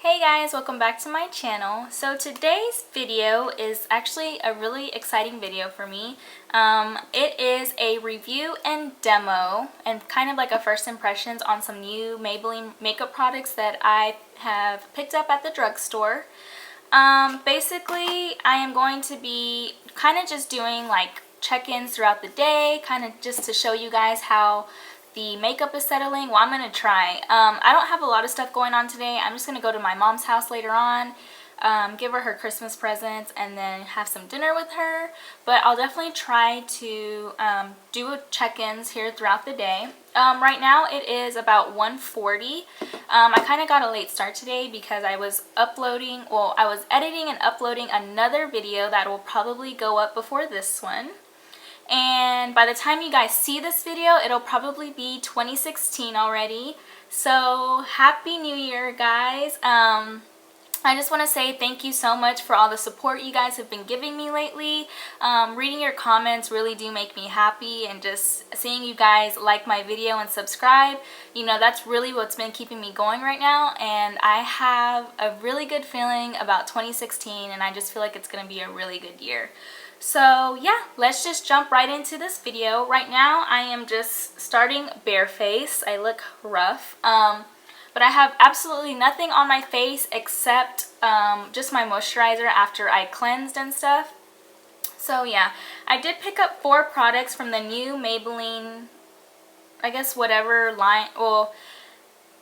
Hey guys, welcome back to my channel. So today's video is actually a really exciting video for me. It is a review and demo and kind of like a first impressions on some new Maybelline makeup products that I have picked up at the drugstore. Basically, I am going to be kind of just doing like check-ins throughout the day, kind of just to show you guys how the makeup is settling. Well, I'm going to try. I don't have a lot of stuff going on today. I'm just going to go to my mom's house later on, give her Christmas presents, and then have some dinner with her. But I'll definitely try to do check-ins here throughout the day. Right now it is about 1:40. I kind of got a late start today because I was editing and uploading another video that will probably go up before this one. And by the time you guys see this video, it'll probably be 2016 already. So happy new year, guys. I just want to say thank you so much for all the support you guys have been giving me lately. Reading your comments really do make me happy, and just seeing you guys like my video and subscribe, you know, that's really what's been keeping me going right now. And I have a really good feeling about 2016, and I just feel like it's going to be a really good year. So yeah, let's just jump right into this video. Right now I am just starting bare face. I look rough, but I have absolutely nothing on my face except just my moisturizer after I cleansed and stuff. So yeah, I did pick up 4 products from the new Maybelline, I guess whatever line, well,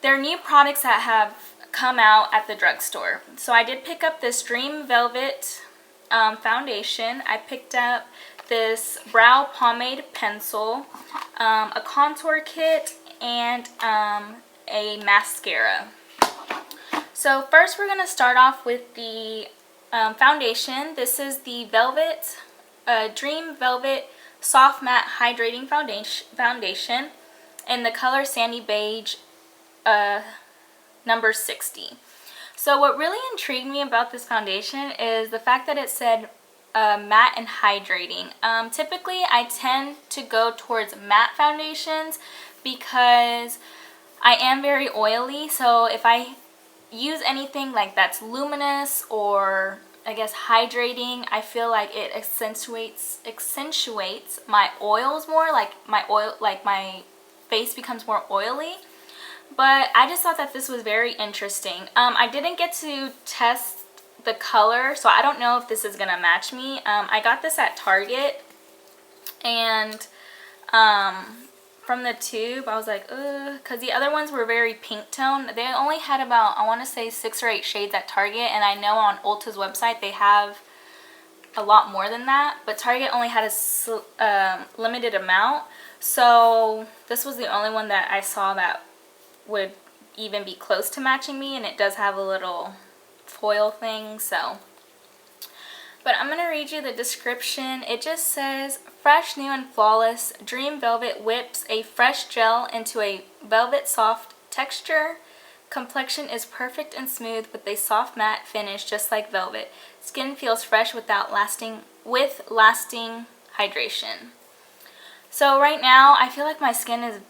they're new products that have come out at the drugstore. So I did pick up this Dream Velvet foundation. I picked up this brow pomade pencil, a contour kit, and a mascara. So first we're going to start off with the foundation. This is the Dream Velvet Soft Matte Hydrating Foundation in the color Sandy Beige, number 60. So what really intrigued me about this foundation is the fact that it said matte and hydrating. Typically I tend to go towards matte foundations because I am very oily, so if I use anything like that's luminous or I guess hydrating, I feel like it accentuates my oils more, like my face becomes more oily. But I just thought that this was very interesting. I didn't get to test the color, so I don't know if this is going to match me. I got this at Target, and from the tube, I was like, ugh, because the other ones were very pink tone. They only had about, I want to say 6 or 8 shades at Target, and I know on Ulta's website they have a lot more than that, but Target only had a limited amount. So this was the only one that I saw that would even be close to matching me, and it does have a little foil thing. So, but I'm gonna read you the description. It just says, fresh, new, and flawless, Dream Velvet whips a fresh gel into a velvet soft texture. Complexion is perfect and smooth with a soft matte finish just like velvet. Skin feels fresh with lasting hydration. So right now I feel like my skin is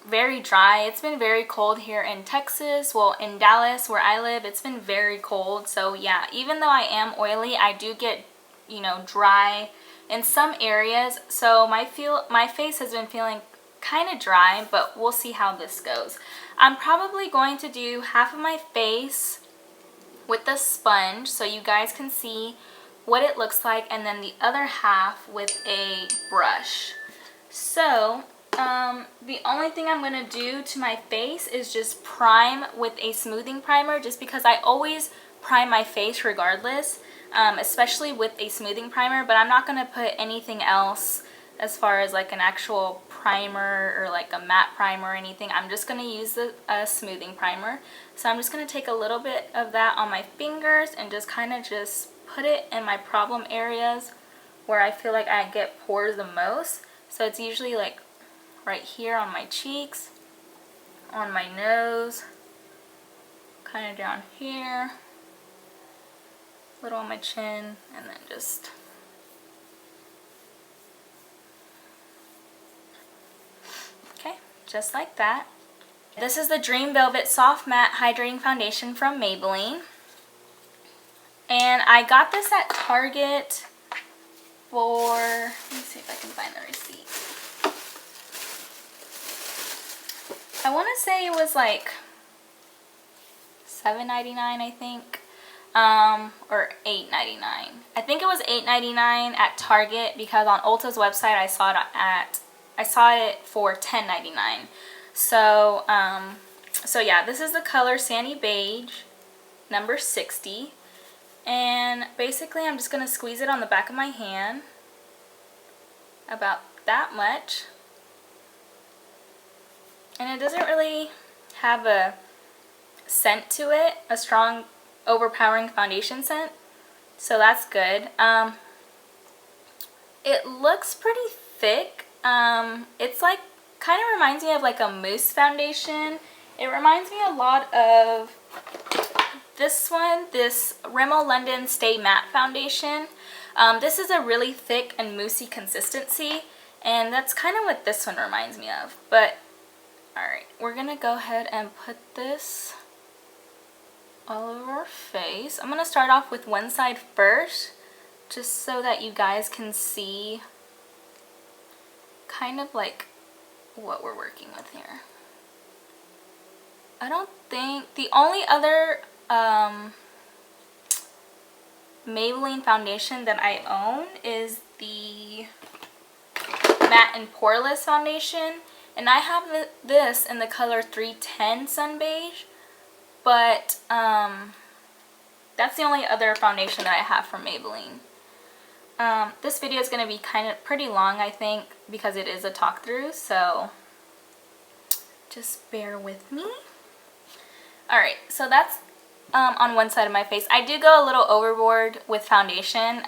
very dry. It's been very cold here in Texas, well, in Dallas where I live. It's been very cold. So yeah, even though I am oily, I do get, you know, dry in some areas. So my face has been feeling kind of dry, but we'll see how this goes. I'm probably going to do half of my face with the sponge so you guys can see what it looks like, and then the other half with a brush. So the only thing I'm going to do to my face is just prime with a smoothing primer, just because I always prime my face regardless, especially with a smoothing primer, but I'm not going to put anything else as far as like an actual primer or like a matte primer or anything. I'm just going to use a smoothing primer. So I'm just going to take a little bit of that on my fingers and just kind of just put it in my problem areas where I feel like I get pores the most. So it's usually like right here on my cheeks, on my nose, kind of down here, a little on my chin, and then just okay, just like that. This is the Dream Velvet Soft Matte Hydrating Foundation from Maybelline. And I got this at Target for, let me see if I can find the receipt. I want to say it was like $7.99, I think, or $8.99. I think it was $8.99 at Target because on Ulta's website I saw it for $10.99. So, so yeah, this is the color Sandy Beige, number 60. And basically I'm just going to squeeze it on the back of my hand, about that much. And it doesn't really have a scent to it, a strong, overpowering foundation scent. So that's good. It looks pretty thick. It's like, kind of reminds me of like a mousse foundation. It reminds me a lot of this one, this Rimmel London Stay Matte Foundation. This is a really thick and moussey consistency, and that's kind of what this one reminds me of. But, alright, we're going to go ahead and put this all over our face. I'm going to start off with one side first, just so that you guys can see kind of like what we're working with here. I don't think, the only other Maybelline foundation that I own is the Matte and Poreless foundation, and I have this in the color 310 Sun Beige, but that's the only other foundation that I have from Maybelline. This video is going to be kind of pretty long, I think, because it is a talk through, so just bear with me. Alright, so that's on one side of my face. I do go a little overboard with foundation,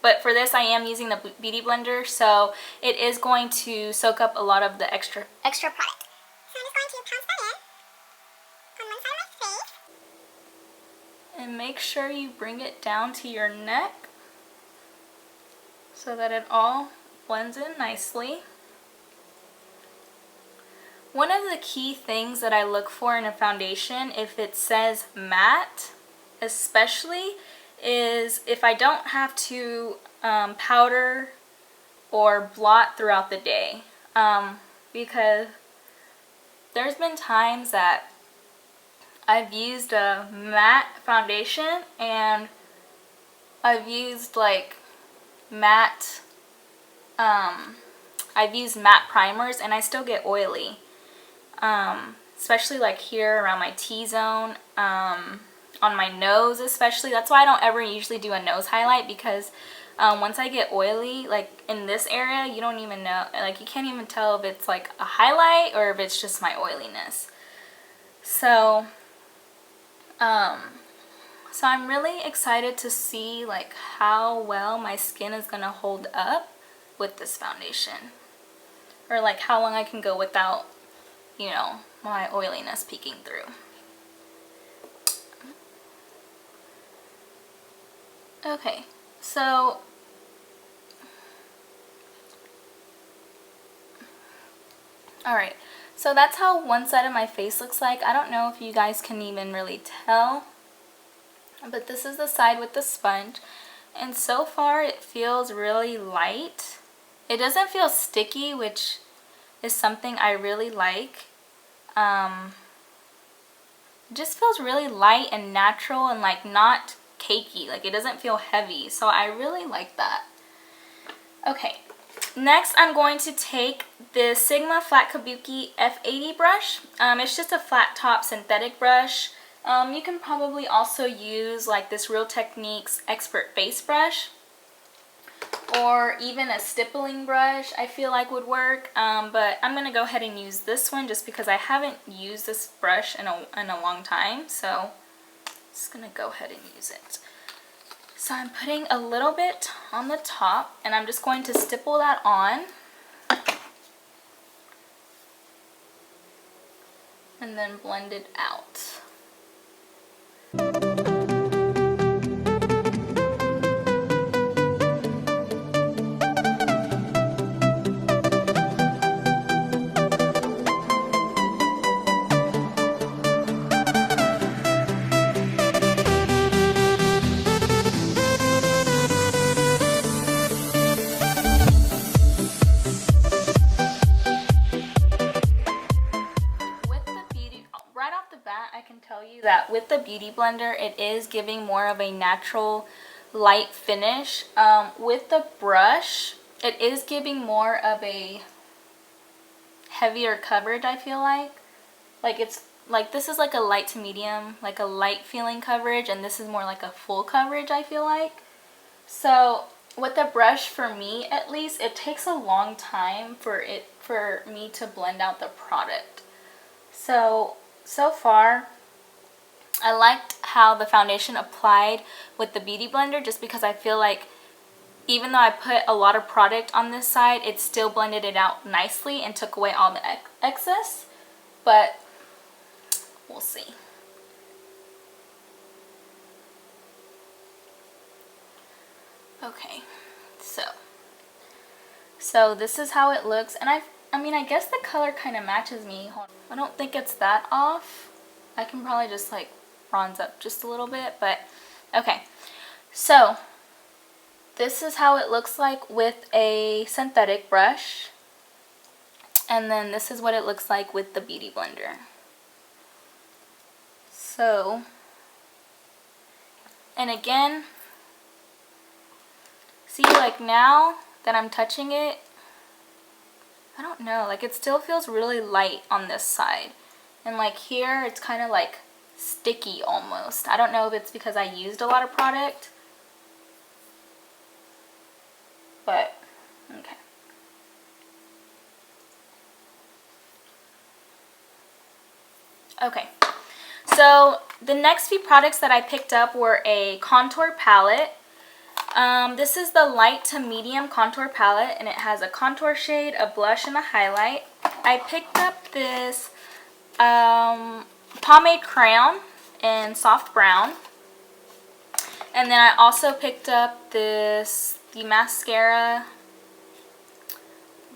but for this I am using the Beauty Blender, so it is going to soak up a lot of the extra product. So I'm just going to pounce that in on one side of my face. And make sure you bring it down to your neck so that it all blends in nicely. One of the key things that I look for in a foundation, if it says matte especially, is if I don't have to powder or blot throughout the day. Because there's been times that I've used a matte foundation and I've used like matte, I've used matte primers and I still get oily. Especially like here around my T-zone, on my nose especially. That's why I don't ever usually do a nose highlight, because once I get oily, like in this area, you don't even know, like you can't even tell if it's like a highlight or if it's just my oiliness. So, so I'm really excited to see like how well my skin is gonna hold up with this foundation, or like how long I can go without, you know, my oiliness peeking through. Okay, so alright, so that's how one side of my face looks like. I don't know if you guys can even really tell, but this is the side with the sponge, and so far it feels really light. It doesn't feel sticky, which is something I really like. It just feels really light and natural and like not cakey, like it doesn't feel heavy, so I really like that. Okay, next I'm going to take the Sigma Flat Kabuki F80 brush. It's just a flat top synthetic brush. You can probably also use like this Real Techniques Expert Face brush, or even a stippling brush I feel like would work, but I'm going to go ahead and use this one just because I haven't used this brush in a long time, so I'm just going to go ahead and use it. So I'm putting a little bit on the top, and I'm just going to stipple that on, and then blend it out. tell you that with the Beauty Blender, it is giving more of a natural light finish. With the brush, it is giving more of a heavier coverage, I feel like. Like it's like this is like a light to medium, like a light feeling coverage, and this is more like a full coverage, I feel like. So with the brush, for me at least, it takes a long time for me to blend out the product. So far I liked how the foundation applied with the Beauty Blender, just because I feel like even though I put a lot of product on this side, it still blended it out nicely and took away all the excess. But we'll see. Okay, so this is how it looks, and I mean, I guess the color kind of matches me. I don't think it's that off. I can probably just like bronze up just a little bit, but okay. So this is how it looks like with a synthetic brush, and then this is what it looks like with the Beauty Blender. So, and again, see, like now that I'm touching it, I don't know, like it still feels really light on this side, and like here it's kind of like sticky almost. I don't know if it's because I used a lot of product, but okay. Okay, so the next few products that I picked up were a contour palette. This is the light to medium contour palette, and it has a contour shade, a blush, and a highlight. I picked up this Pomade Crayon in soft brown, and then I also picked up the mascara,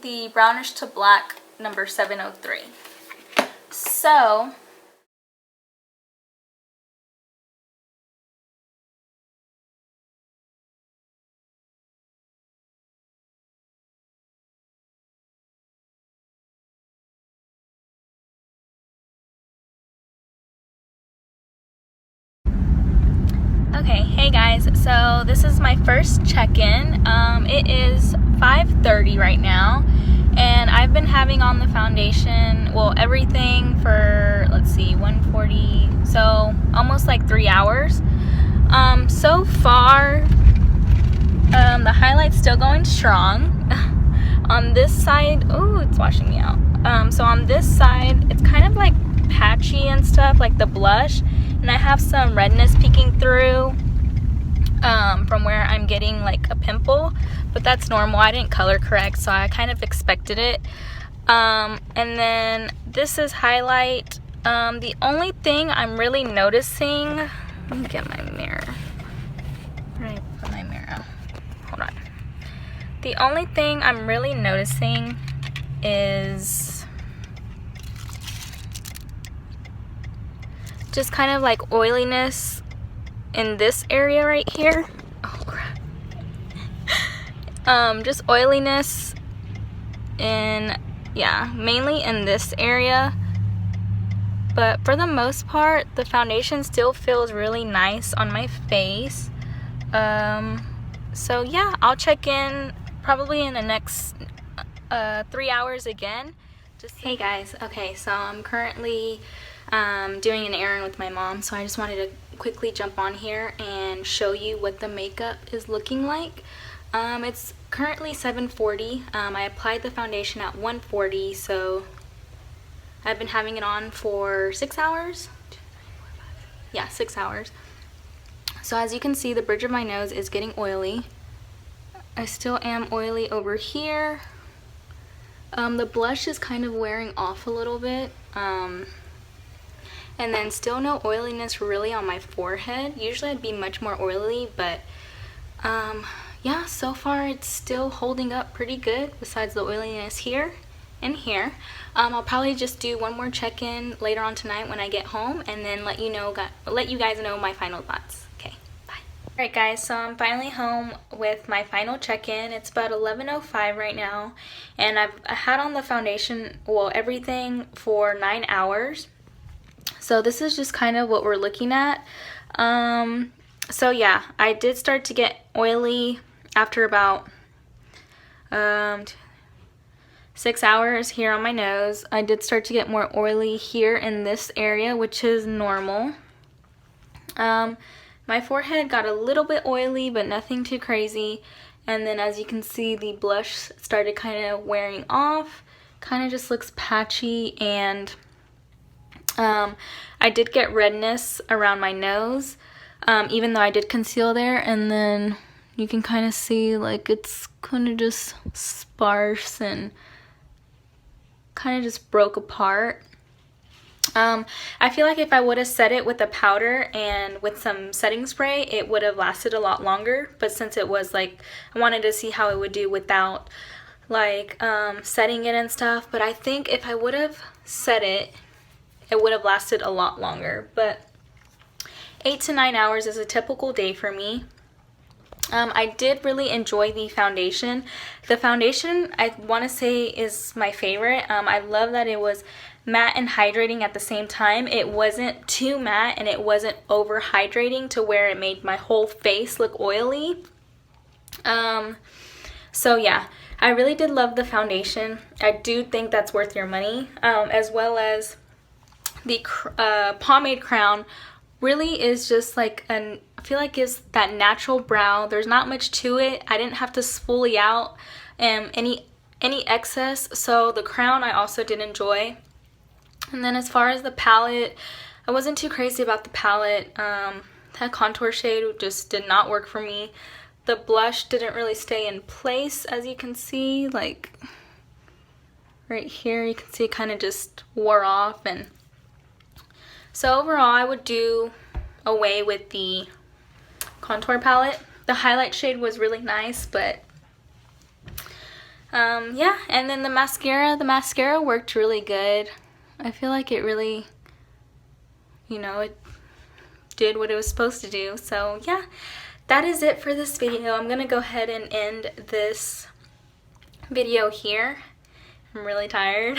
the Brownish to Black number 703. So okay, hey guys, so this is my first check-in. It is 5:30 right now, and I've been having on the foundation, well, everything for, let's see, 140, so almost like 3 hours. So far, the highlight's still going strong. On this side, oh, it's washing me out. So on this side, it's kind of like patchy and stuff, like the blush, and I have some redness peeking through from where I'm getting like a pimple, but that's normal. I didn't color correct, so I kind of expected it. And then this is highlight. The only thing I'm really noticing, let me get my mirror. Where did I put my mirror? Hold on. The only thing I'm really noticing is just kind of like oiliness in this area right here. Oh crap. Just oiliness in, yeah, mainly in this area. But for the most part, the foundation still feels really nice on my face. So yeah, I'll check in probably in the next 3 hours again. Hey guys, okay, so I'm currently doing an errand with my mom, so I just wanted to quickly jump on here and show you what the makeup is looking like. It's currently 7:40. I applied the foundation at 1:40, so I've been having it on for 6 hours. Yeah, 6 hours. So as you can see, the bridge of my nose is getting oily. I still am oily over here. The blush is kind of wearing off a little bit. And then still no oiliness really on my forehead. Usually I'd be much more oily, but yeah, so far it's still holding up pretty good besides the oiliness here and here. I'll probably just do one more check-in later on tonight when I get home, and then let you guys know my final thoughts. Okay, bye. Alright guys, so I'm finally home with my final check-in. It's about 11:05 right now, and I had on the foundation, well, everything for 9 hours. So this is just kind of what we're looking at. So yeah, I did start to get oily after about 6 hours here on my nose. I did start to get more oily here in this area, which is normal. My forehead got a little bit oily, but nothing too crazy. And then as you can see, the blush started kind of wearing off. Kind of just looks patchy, and I did get redness around my nose, even though I did conceal there. And then you can kind of see like it's kind of just sparse and kind of just broke apart. I feel like if I would have set it with a powder and with some setting spray, it would have lasted a lot longer. But since it was like, I wanted to see how it would do without like setting it and stuff. But I think if I would have set it, it would have lasted a lot longer. But 8 to 9 hours is a typical day for me. I did really enjoy the foundation. The foundation, I want to say, is my favorite. I love that it was matte and hydrating at the same time. It wasn't too matte and it wasn't over hydrating to where it made my whole face look oily. So yeah, I really did love the foundation. I do think that's worth your money, as well as the Pomade Crown. Really is just like I feel like it's that natural brow. There's not much to it. I didn't have to fully out any excess. So the crown I also did enjoy. And then as far as the palette, I wasn't too crazy about the palette. That contour shade just did not work for me. The blush didn't really stay in place, as you can see. Like right here, you can see it kind of just wore off. And so overall, I would do away with the contour palette. The highlight shade was really nice, but yeah. And then the mascara worked really good. I feel like it really, you know, it did what it was supposed to do. So yeah, that is it for this video. I'm gonna go ahead and end this video here. I'm really tired.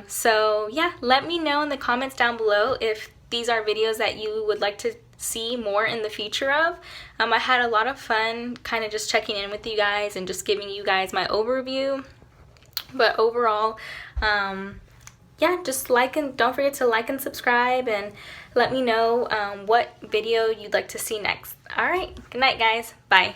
So yeah, let me know in the comments down below if these are videos that you would like to see more in the future of. I had a lot of fun kind of just checking in with you guys and just giving you guys my overview. But overall, yeah, just don't forget to like and subscribe, and let me know what video you'd like to see next. Alright, good night guys. Bye.